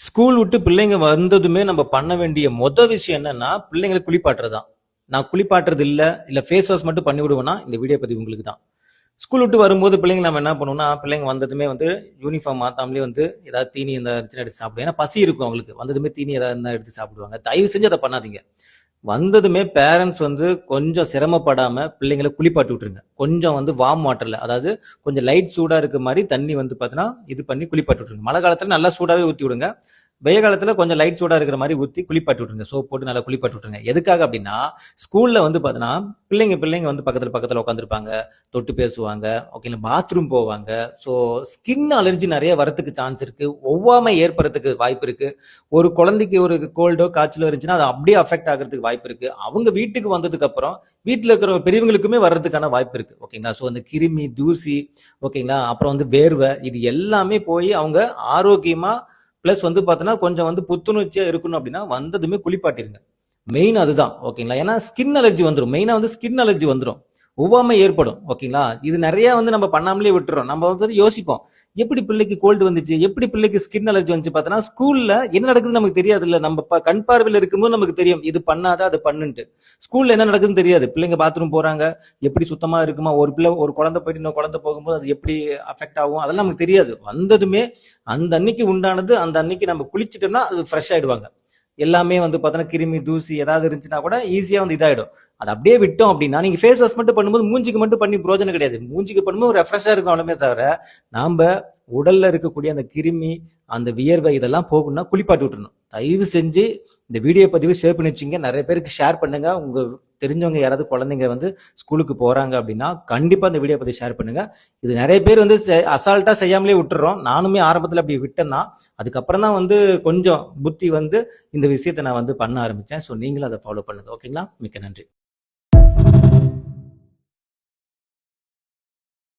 School விட்டு பிள்ளைங்க வந்ததுமே நம்ம பண்ண வேண்டிய விஷயம் என்னன்னா பிள்ளைங்களை குளிப்பாட்டுறது தான். நான் குளிப்பாட்டுறது இல்ல ஃபேஸ் வாஷ் மட்டும் பண்ணி விடுவேன்னா இந்த வீடியோ பதிவு உங்களுக்கு தான். ஸ்கூல் விட்டு வரும்போது பிள்ளைங்க நம்ம என்ன பண்ணுவோம்னா, பிள்ளைங்க வந்ததுமே வந்து யூனிஃபார்ம் மாத்தாமலே வந்து ஏதாவது தீனி இருந்துச்சுன்னா எடுத்து சாப்பிடுவோம். ஏன்னா பசி இருக்கும் அவங்களுக்கு. வந்ததுமே தீனி ஏதாவது இருந்தா எடுத்து சாப்பிடுவாங்க. தயவு செஞ்சு அதை பண்ணாதீங்க. வந்ததுமே பேரண்ட்ஸ் வந்து கொஞ்சம் சிரமப்படாம பிள்ளைங்களை குளிப்பாட்டி விட்டுருங்க. கொஞ்சம் வந்து வார்ம் வாட்டர்ல, அதாவது கொஞ்சம் லைட் சூடா இருக்க மாதிரி தண்ணி வந்து பாத்தீங்கன்னா இது பண்ணி குளிப்பாட்டி விட்டுருங்க. மழை காலத்துல நல்லா சூடாவே ஊத்தி விடுங்க. வெய்ய காலத்துல கொஞ்சம் லைட் சூடா இருக்கிற மாதிரி ஊத்தி குளிப்பாட்டி விட்டுருங்க. சோப் போட்டு நல்லா குளிப்பாட்டி விட்டுருங்க. எதுக்காக அப்படின்னா, ஸ்கூல்ல வந்து பாத்தீங்கன்னா பிள்ளைங்க வந்து பக்கத்துல உட்காந்துருப்பாங்க, தொட்டு பேசுவாங்க, ஓகேங்களா, பாத்ரூம் போவாங்க. ஸோ ஸ்கின் அலர்ஜி நிறைய வரதுக்கு சான்ஸ் இருக்கு. ஒவ்வாமை ஏற்படுறதுக்கு வாய்ப்பு இருக்கு. ஒரு குழந்தைக்கு ஒரு கோல்டோ காய்ச்சலோ இருந்துச்சுன்னா அது அப்படியே அஃபெக்ட் ஆகிறதுக்கு வாய்ப்பு இருக்கு. அவங்க வீட்டுக்கு வந்ததுக்கு அப்புறம் வீட்டுல இருக்கிற பெரியவங்களுக்குமே வர்றதுக்கான வாய்ப்பு இருக்கு. ஓகேங்களா. ஸோ அந்த கிருமி தூசி, ஓகேங்களா, அப்புறம் வந்து வேர்வை, இது எல்லாமே போய் அவங்க ஆரோக்கியமா பிளஸ் வந்து பாத்தீங்கன்னா கொஞ்சம் வந்து புத்துணர்ச்சியா இருக்கணும் அப்படின்னா வந்ததுமே குளிப்பாட்டிருங்க. மெயின் அதுதான். ஓகேங்களா. ஏன்னா ஸ்கின் அலர்ஜி வந்துடும். மெயினா வந்து ஸ்கின் அலர்ஜி வந்துடும். ஒவ்வாமை ஏற்படும். ஓகேங்களா. இது நிறைய வந்து நம்ம பண்ணாமலே விட்டுறோம். நம்ம வந்து யோசிப்போம், எப்படி பிள்ளைக்கு கோல்டு வந்துச்சு, எப்படி பிள்ளைக்கு ஸ்கின் அலர்ஜி வந்துச்சு. பார்த்தோன்னா ஸ்கூல்ல என்ன நடக்குதுன்னு நமக்கு தெரியாது. இல்ல நம்ம கண் பார்வையில் இருக்கும்போது நமக்கு தெரியும் இது பண்ணாத அது பண்ணுன்ட்டு. ஸ்கூல்ல என்ன நடக்குதுன்னு தெரியாது. பிள்ளைங்க பாத்ரூம் போறாங்க, எப்படி சுத்தமா இருக்குமா, ஒரு குழந்தை போயிட்டு இன்னொரு குழந்தை போகும்போது அது எப்படி அஃபெக்ட் ஆகும் அதெல்லாம் நமக்கு தெரியாது. வந்ததுமே அந்த அன்னைக்கு உண்டானது அந்த அன்னைக்கு நம்ம குளிச்சுட்டோம்னா அது ஃப்ரெஷ் ஆயிடுவாங்க. எல்லாமே வந்து பார்த்தோன்னா கிருமி தூசி ஏதாவது இருந்துச்சுன்னா கூட ஈஸியா வந்து இதாயிடும். அது அப்படியே விட்டோம் அப்படின்னா, நீங்க ஃபேஸ் வாஷ் மட்டும் பண்ணும்போது மூஞ்சிக்கு மட்டும் பண்ணி பிரோஜனம் கிடையாது. மூஞ்சிக்கு பண்ணும்போது ரெஃப்ரெஷ்ஷா இருக்கும் அவ்வளவுமே தவிர, நாம உடல்ல இருக்கக்கூடிய அந்த கிருமி, அந்த வியர்வை இதெல்லாம் போகணும்னா குளிப்பாட்டி விட்டுறணும். தயவு செஞ்சு இந்த வீடியோ பதிவு ஷேர் பண்ணி வச்சுங்க. நிறைய பேருக்கு ஷேர் பண்ணுங்க. உங்க தெரிஞ்சவங்க யாராவது குழந்தைங்க வந்து ஸ்கூலுக்கு போறாங்க அப்படின்னா கண்டிப்பா இந்த வீடியோ பதிவு ஷேர் பண்ணுங்க. இது நிறைய பேர் வந்து அசால்ட்டா செய்யாமலே விட்டுறோம். நானுமே ஆரம்பத்தில் அப்படி விட்டேன்னா அதுக்கப்புறம் தான் வந்து கொஞ்சம் புத்தி வந்து இந்த விஷயத்தை நான் வந்து பண்ண ஆரம்பிச்சேன். ஸோ நீங்களும் அதை ஃபாலோ பண்ணுங்க. ஓகேங்களா. மிக்க நன்றி.